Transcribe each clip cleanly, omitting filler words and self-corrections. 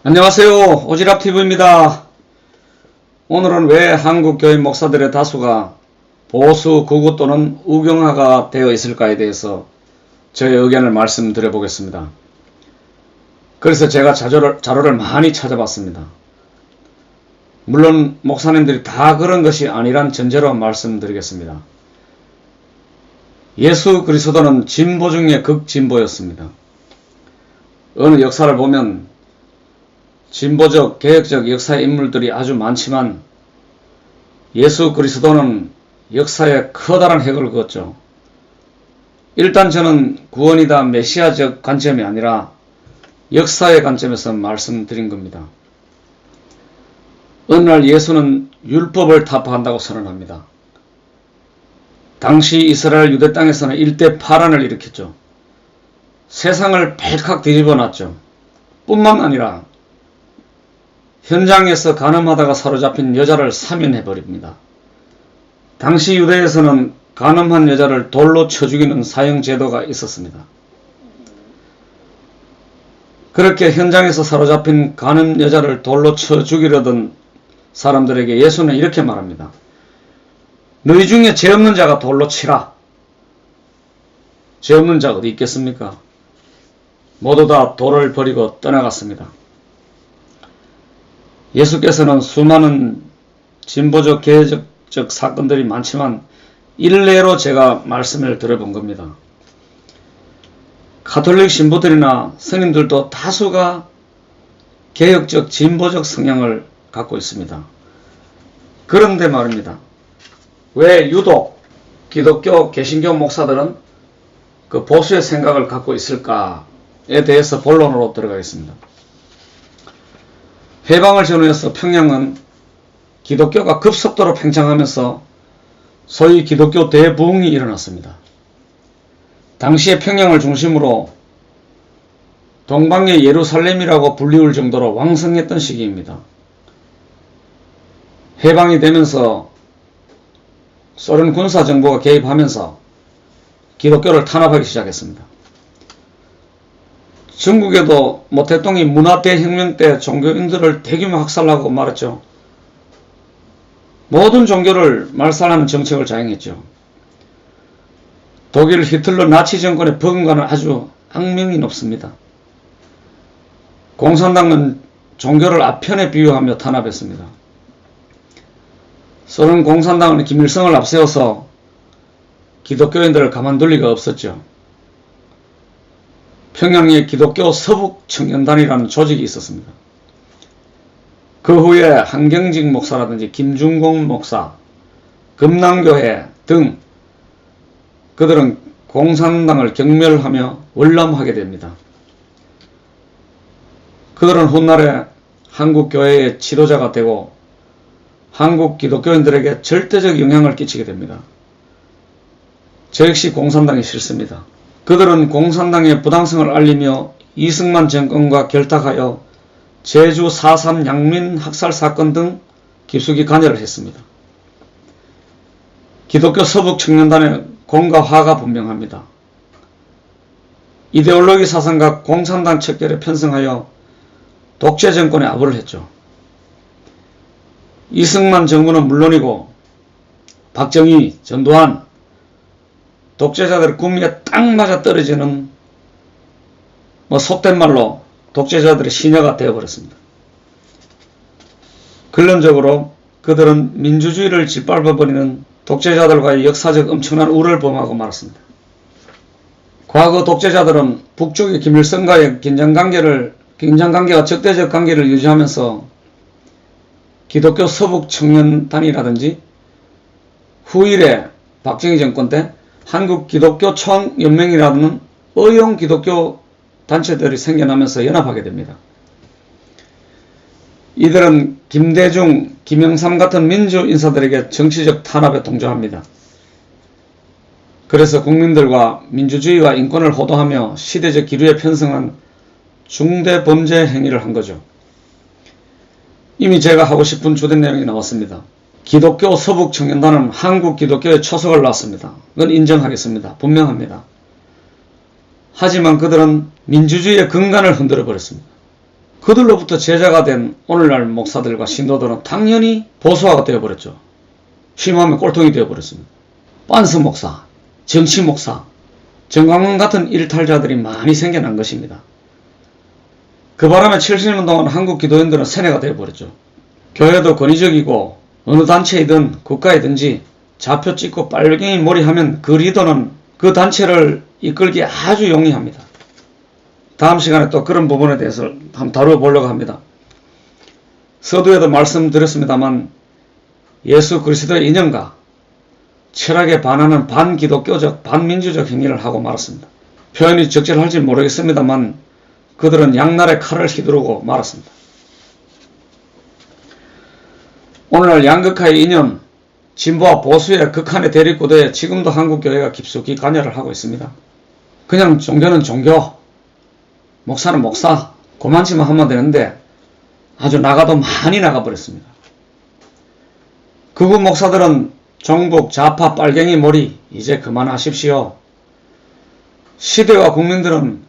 안녕하세요. 오지랖TV입니다. 오늘은 왜 한국교회 목사들의 다수가 보수, 극우 또는 우경화가 되어 있을까에 대해서 저의 의견을 말씀드려 보겠습니다. 그래서 제가 자료를 많이 찾아봤습니다. 물론 목사님들이 다 그런 것이 아니란 전제로 말씀드리겠습니다. 예수 그리스도는 진보 중에 극진보였습니다. 어느 역사를 보면 진보적, 개혁적 역사의 인물들이 아주 많지만 예수 그리스도는 역사에 커다란 획을 그었죠. 일단 저는 구원이다 메시아적 관점이 아니라 역사의 관점에서 말씀드린 겁니다. 어느 날 예수는 율법을 타파한다고 선언합니다. 당시 이스라엘 유대 땅에서는 일대 파란을 일으켰죠. 세상을 폐칵 뒤집어 놨죠. 뿐만 아니라 현장에서 간음하다가 사로잡힌 여자를 사면해버립니다. 당시 유대에서는 간음한 여자를 돌로 쳐 죽이는 사형 제도가 있었습니다. 그렇게 현장에서 사로잡힌 간음 여자를 돌로 쳐 죽이려던 사람들에게 예수는 이렇게 말합니다. 너희 중에 죄 없는 자가 돌로 치라. 죄 없는 자가 어디 있겠습니까? 모두 다 돌을 버리고 떠나갔습니다. 예수께서는 수많은 진보적, 개혁적 사건들이 많지만 일례로 제가 말씀을 들어본 겁니다. 가톨릭 신부들이나 스님들도 다수가 개혁적, 진보적 성향을 갖고 있습니다. 그런데 말입니다. 왜 유독 기독교, 개신교 목사들은 그 보수의 생각을 갖고 있을까에 대해서 본론으로 들어가겠습니다. 해방을 전후해서 평양은 기독교가 급속도로 팽창하면서 소위 기독교 대부흥이 일어났습니다. 당시에 평양을 중심으로 동방의 예루살렘이라고 불리울 정도로 왕성했던 시기입니다. 해방이 되면서 소련 군사정부가 개입하면서 기독교를 탄압하기 시작했습니다. 중국에도 모택동이 문화대혁명 때 종교인들을 대규모 학살하고 말았죠. 모든 종교를 말살하는 정책을 자행했죠. 독일 히틀러 나치 정권의 버금가는 아주 악명이 높습니다. 공산당은 종교를 아편에 비유하며 탄압했습니다. 소련 공산당은 김일성을 앞세워서 기독교인들을 가만둘 리가 없었죠. 평양에 기독교 서북청년단이라는 조직이 있었습니다. 그 후에 한경직 목사라든지 김중공 목사, 금남교회 등 그들은 공산당을 경멸하며 월남하게 됩니다. 그들은 훗날에 한국교회의 지도자가 되고 한국 기독교인들에게 절대적 영향을 끼치게 됩니다. 저 역시 공산당이 싫습니다. 그들은 공산당의 부당성을 알리며 이승만 정권과 결탁하여 제주 4.3 양민 학살 사건 등 깊숙이 관여를 했습니다. 기독교 서북청년단의 공과 화가 분명합니다. 이데올로기 사상과 공산당 척결에 편승하여 독재 정권에 아부를 했죠. 이승만 정부는 물론이고 박정희, 전두환 독재자들의 꿈에 딱 맞아 떨어지는 속된 말로 독재자들의 시녀가 되어버렸습니다. 결론적으로 그들은 민주주의를 짓밟아버리는 독재자들과의 역사적 엄청난 우를 범하고 말았습니다. 과거 독재자들은 북쪽의 김일성과의 긴장관계와 적대적 관계를 유지하면서 기독교 서북청년단이라든지 후일의 박정희 정권 때 한국기독교총연맹이라는 의용 기독교 단체들이 생겨나면서 연합하게 됩니다. 이들은 김대중, 김영삼 같은 민주 인사들에게 정치적 탄압에 동조합니다. 그래서 국민들과 민주주의와 인권을 호도하며 시대적 기류에 편승한 중대 범죄 행위를 한 거죠. 이미 제가 하고 싶은 주된 내용이 나왔습니다. 기독교 서북청년단은 한국 기독교의 초석을 놨습니다. 그건 인정하겠습니다. 분명합니다. 하지만 그들은 민주주의의 근간을 흔들어 버렸습니다. 그들로부터 제자가 된 오늘날 목사들과 신도들은 당연히 보수화가 되어버렸죠. 심하면 꼴통이 되어버렸습니다. 빤스 목사, 정치 목사, 정광훈 같은 일탈자들이 많이 생겨난 것입니다. 그 바람에 70년 동안 한국 기도인들은 세뇌가 되어버렸죠. 교회도 권위적이고 어느 단체이든 국가이든지 좌표 찍고 빨갱이 몰이 하면 그 리더는 그 단체를 이끌기에 아주 용이합니다. 다음 시간에 또 그런 부분에 대해서 한번 다뤄보려고 합니다. 서두에도 말씀드렸습니다만 예수 그리스도의 인연과 철학에 반하는 반기독교적 반민주적 행위를 하고 말았습니다. 표현이 적절할지 모르겠습니다만 그들은 양날의 칼을 휘두르고 말았습니다. 오늘날 양극화의 이념, 진보와 보수의 극한의 대립구도에 지금도 한국교회가 깊숙이 관여를 하고 있습니다. 그냥 종교는 종교, 목사는 목사, 그만치만 하면 되는데 아주 나가도 많이 나가버렸습니다. 극우 목사들은 종북, 좌파, 빨갱이 몰이 이제 그만하십시오. 시대와 국민들은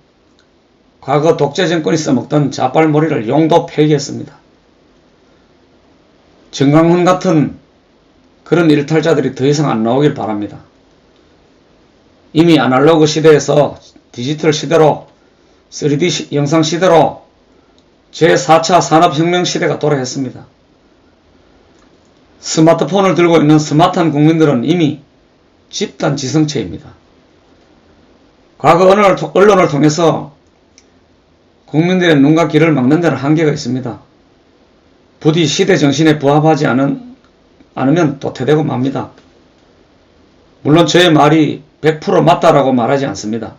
과거 독재 정권이 써먹던 좌빨몰이를 용도 폐기했습니다. 정광훈 같은 그런 일탈자들이 더 이상 안 나오길 바랍니다. 이미 아날로그 시대에서 디지털 시대로 3D 영상 시대로 제4차 산업혁명 시대가 도래했습니다. 스마트폰을 들고 있는 스마트한 국민들은 이미 집단 지성체입니다. 과거 언론을 통해서 국민들의 눈과 귀를 막는 데는 한계가 있습니다. 부디 시대 정신에 부합하지 않으면 도태되고 맙니다. 물론 저의 말이 100% 맞다라고 말하지 않습니다.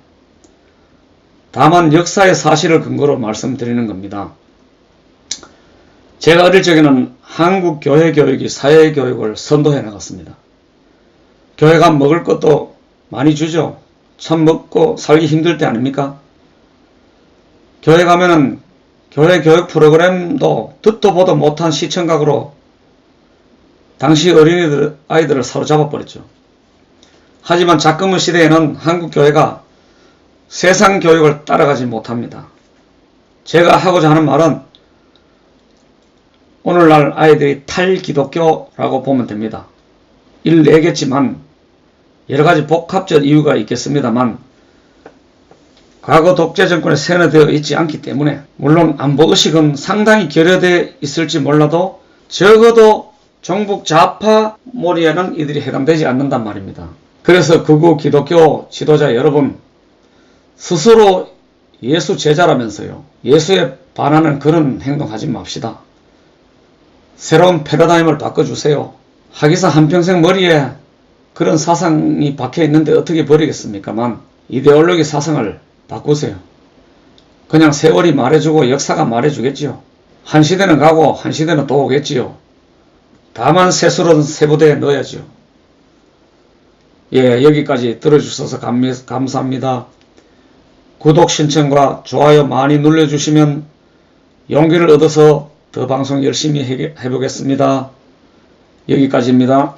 다만 역사의 사실을 근거로 말씀드리는 겁니다. 제가 어릴 적에는 한국 교회 교육이 사회 교육을 선도해 나갔습니다. 교회가 먹을 것도 많이 주죠. 참 먹고 살기 힘들 때 아닙니까? 교회 가면은 교회 교육 프로그램도 듣도 보도 못한 시청각으로 당시 아이들을 사로잡아 버렸죠. 하지만 작금의 시대에는 한국 교회가 세상 교육을 따라가지 못합니다. 제가 하고자 하는 말은 오늘날 아이들이 탈기독교라고 보면 됩니다. 일내겠지만 여러가지 복합적 이유가 있겠습니다만 과거 독재 정권에 세뇌되어 있지 않기 때문에 물론 안보의식은 상당히 결여되어 있을지 몰라도 적어도 종북 좌파 몰이에는 이들이 해당되지 않는단 말입니다. 그래서 극우 기독교 지도자 여러분 스스로 예수 제자라면서요. 예수에 반하는 그런 행동하지 맙시다. 새로운 패러다임을 바꿔주세요. 하기사 한평생 머리에 그런 사상이 박혀 있는데 어떻게 버리겠습니까만 이데올로기 사상을 바꾸세요. 그냥 세월이 말해주고 역사가 말해주겠지요. 한 시대는 가고 한 시대는 또 오겠지요. 다만 세수로는 세부대에 넣어야지요. 예, 여기까지 들어주셔서 감사합니다. 구독 신청과 좋아요 많이 눌러주시면 용기를 얻어서 더 방송 열심히 해보겠습니다. 여기까지입니다.